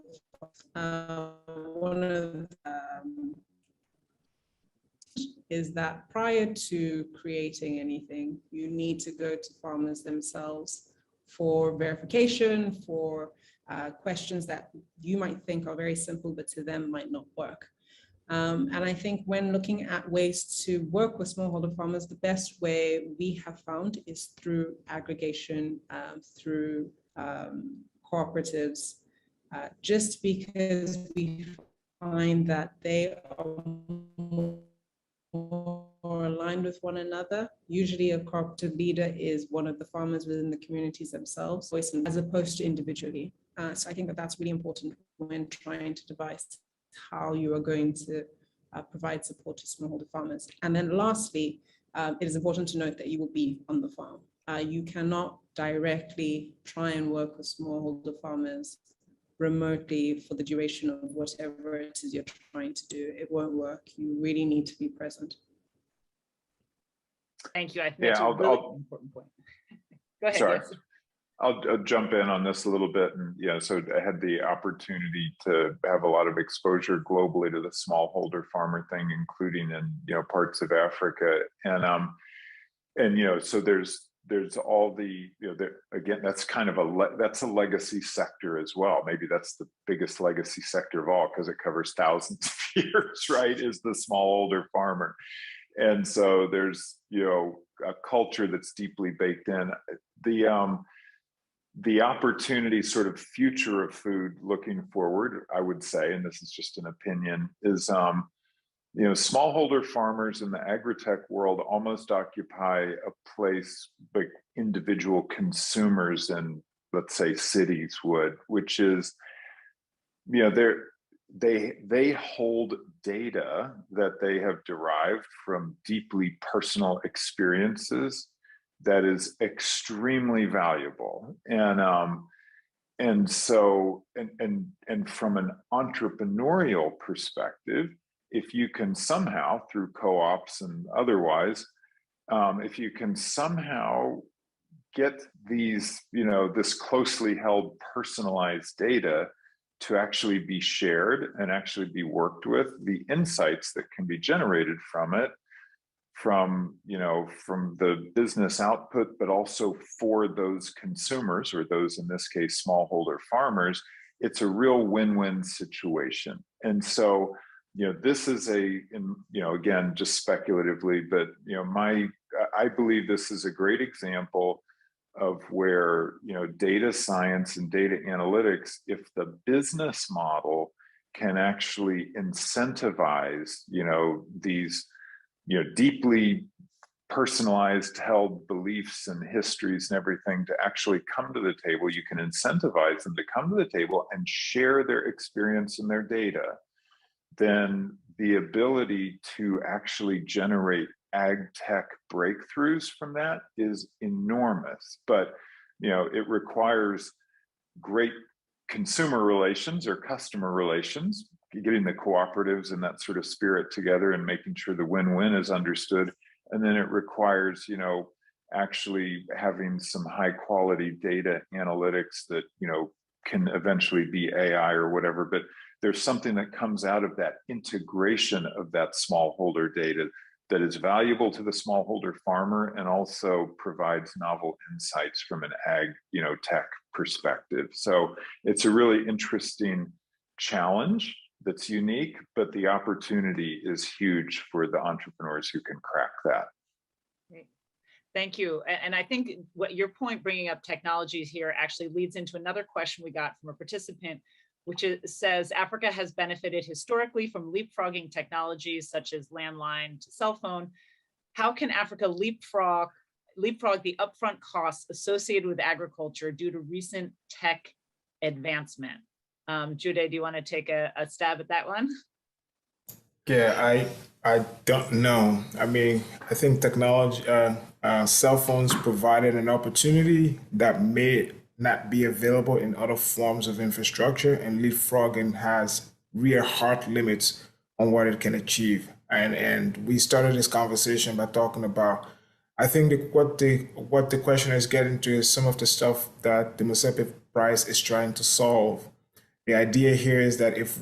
one of is that prior to creating anything, you need to go to farmers themselves for verification, for questions that you might think are very simple, but to them might not work. And I think when looking at ways to work with smallholder farmers, the best way we have found is through aggregation, through cooperatives, just because we find that they are more aligned with one another. Usually a cooperative leader is one of the farmers within the communities themselves, as opposed to individually. So I think that that's really important when trying to devise how you are going to provide support to smallholder farmers. And then lastly, it is important to note that you will be on the farm. You cannot directly try and work with smallholder farmers remotely for the duration of whatever it is you're trying to do. It won't work. You really need to be present. Thank you. I think that's a really important point. Go ahead. Sorry. Yes. I'll jump in on this a little bit. And so I had the opportunity to have a lot of exposure globally to the smallholder farmer thing, including in parts of Africa. And so there's all the again, that's kind of that's a legacy sector as well. Maybe that's the biggest legacy sector of all, because it covers thousands of years, right? Is the smallholder farmer. And so there's a culture that's deeply baked in. The opportunity, sort of future of food looking forward, I would say, and this is just an opinion, is smallholder farmers in the agri-tech world almost occupy a place like individual consumers in, let's say, cities would, which is, they hold data that they have derived from deeply personal experiences that is extremely valuable. And so from an entrepreneurial perspective, if you can somehow, through co-ops and otherwise, if you can somehow get these, this closely held personalized data to actually be shared and actually be worked with, the insights that can be generated from it, from the business output, but also for those consumers, or those, in this case, smallholder farmers, it's a real win-win situation. And so, this is again, just speculatively, but I believe this is a great example of where data science and data analytics, if the business model can actually incentivize these deeply personalized held beliefs and histories and everything to actually come to the table, you can incentivize them to come to the table and share their experience and their data, then the ability to actually generate ag tech breakthroughs from that is enormous. But it requires great consumer relations or customer relations, getting the cooperatives and that sort of spirit together and making sure the win-win is understood. And then it requires, actually having some high quality data analytics that, can eventually be AI or whatever, but there's something that comes out of that integration of that smallholder data that is valuable to the smallholder farmer and also provides novel insights from an ag, tech perspective. So it's a really interesting challenge that's unique, but the opportunity is huge for the entrepreneurs who can crack that. Great. Thank you. And I think what your point bringing up technologies here actually leads into another question we got from a participant, says Africa has benefited historically from leapfrogging technologies such as landline to cell phone. How can Africa leapfrog the upfront costs associated with agriculture due to recent tech advancement? Gyude, do you want to take a stab at that one? Yeah, I don't know. I mean, I think technology, cell phones provided an opportunity that may not be available in other forms of infrastructure, and leapfrogging has real hard limits on what it can achieve. And we started this conversation by talking about, I think what the question is getting to is some of the stuff that the Motsepe Prize is trying to solve. The idea here is that if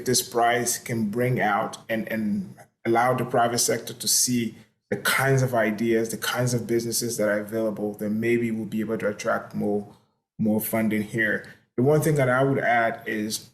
this prize can bring out and allow the private sector to see the kinds of ideas, the kinds of businesses that are available, then maybe we'll be able to attract more funding here. The one thing that I would add is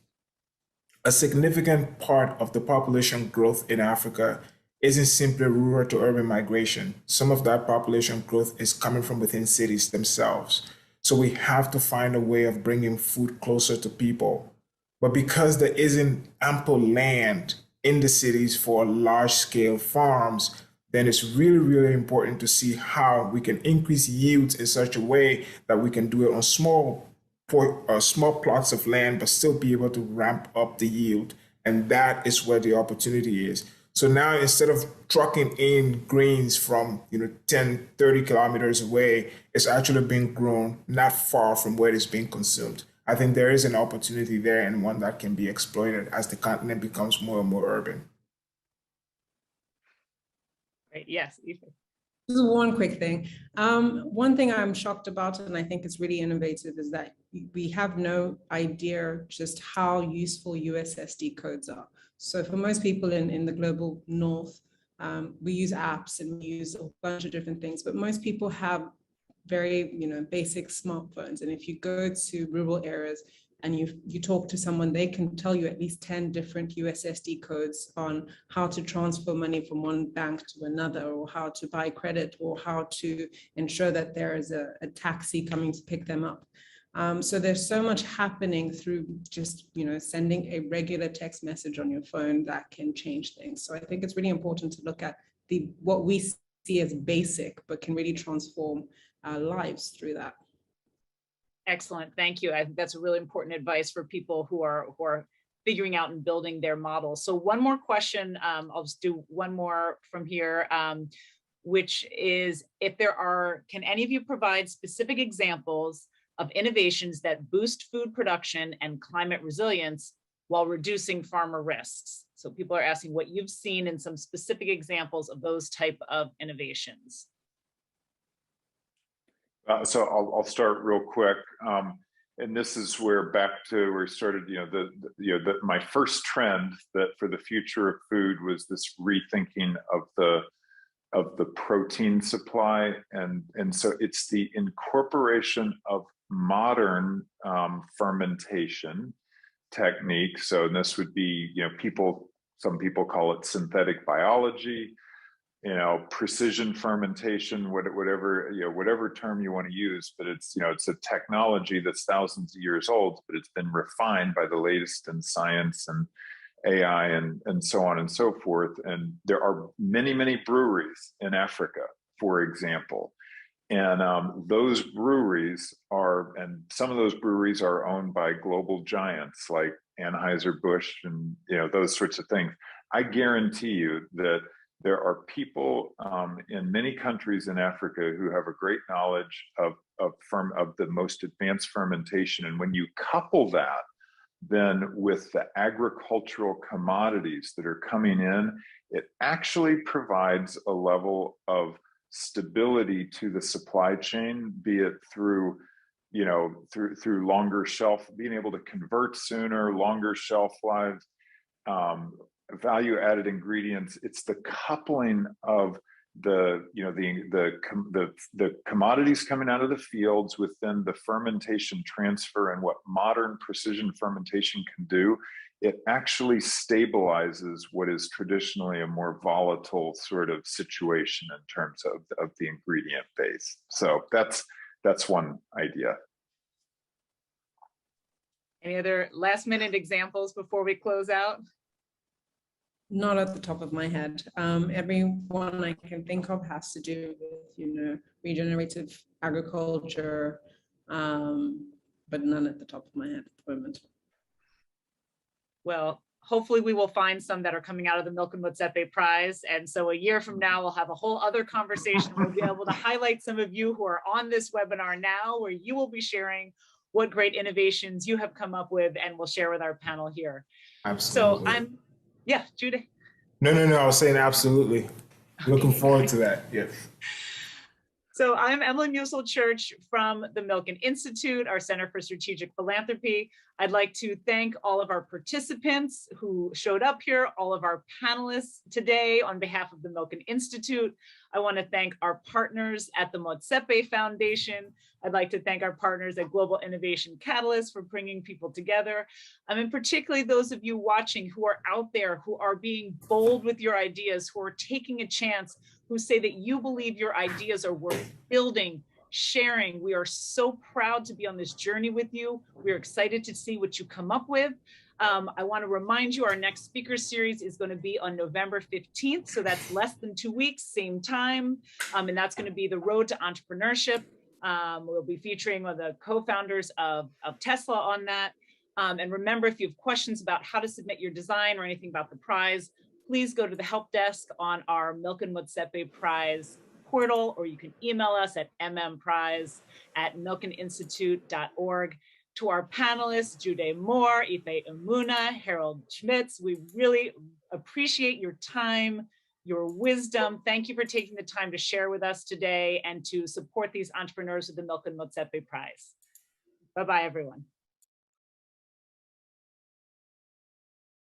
a significant part of the population growth in Africa isn't simply rural to urban migration. Some of that population growth is coming from within cities themselves. So we have to find a way of bringing food closer to people. But because there isn't ample land in the cities for large scale farms, then it's really, really important to see how we can increase yields in such a way that we can do it on small plots of land, but still be able to ramp up the yield. And that is where the opportunity is. So now instead of trucking in grains from 10, 30 kilometers away, it's actually being grown not far from where it's being consumed. I think there is an opportunity there, and one that can be exploited as the continent becomes more and more urban. Right. Yes, Aoife. Just one quick thing. One thing I'm shocked about, and I think it's really innovative, is that we have no idea just how useful USSD codes are. So for most people in the global north, we use apps and we use a bunch of different things, but most people have very basic smartphones. And if you go to rural areas and you talk to someone, they can tell you at least 10 different USSD codes on how to transfer money from one bank to another, or how to buy credit, or how to ensure that there is a taxi coming to pick them up. So there's so much happening through just sending a regular text message on your phone that can change things. So I think it's really important to look at what we see as basic, but can really transform our lives through that. Excellent, thank you. I think that's a really important advice for people who are figuring out and building their models. So one more question, I'll just do one more from here, which is can any of you provide specific examples of innovations that boost food production and climate resilience while reducing farmer risks? So people are asking what you've seen in some specific examples of those type of innovations. So I'll start real quick, and this is where back to where we started. My first trend that for the future of food was this rethinking of the protein supply, and so it's the incorporation of modern fermentation techniques. So this would be some people call it synthetic biology, precision fermentation, whatever term you want to use, but it's a technology that's thousands of years old, but it's been refined by the latest in science and AI and so on and so forth. And there are many, many breweries in Africa, for example. And those breweries some of those breweries are owned by global giants like Anheuser-Busch and those sorts of things. I guarantee you that there are people in many countries in Africa who have a great knowledge of the most advanced fermentation. And when you couple that then with the agricultural commodities that are coming in, it actually provides a level of stability to the supply chain, be it through longer shelf, being able to convert sooner, longer shelf lives, value added ingredients. It's the coupling of the commodities coming out of the fields within the fermentation transfer and what modern precision fermentation can do. It actually stabilizes what is traditionally a more volatile sort of situation in terms of the ingredient base. So that's one idea. Any other last minute examples before we close out? Not at the top of my head. Every one I can think of has to do with, regenerative agriculture, but none at the top of my head at the moment. Well, hopefully we will find some that are coming out of the Milken Motsepe Prize. And so a year from now, we'll have a whole other conversation. We'll be able to highlight some of you who are on this webinar now, where you will be sharing what great innovations you have come up with, and we'll share with our panel here. Absolutely. So yeah, Gyude. No, I was saying absolutely. Looking forward to that. Yes. So I'm Emily Musil-Church from the Milken Institute, our Center for Strategic Philanthropy. I'd like to thank all of our participants who showed up here, all of our panelists today on behalf of the Milken Institute. I want to thank our partners at the Motsepe Foundation. I'd like to thank our partners at Global Innovation Catalyst for bringing people together. And particularly those of you watching who are out there, who are being bold with your ideas, who are taking a chance, who say that you believe your ideas are worth building, sharing. We are so proud to be on this journey with you. We're excited to see what you come up with. I want to remind you, our next speaker series is going to be on November 15th. So that's less than 2 weeks, same time. And that's going to be the Road to Entrepreneurship. We'll be featuring one of the co-founders of Tesla on that. And remember, if you have questions about how to submit your design or anything about the prize, please go to the help desk on our Milken Motsepe Prize portal, or you can email us at mmprize@milkeninstitute.org. To our panelists, Gyude Moore, Ife Umunna, Harold Schmitz, we really appreciate your time, your wisdom. Thank you for taking the time to share with us today and to support these entrepreneurs of the Milken Motsepe Prize. Bye-bye, everyone.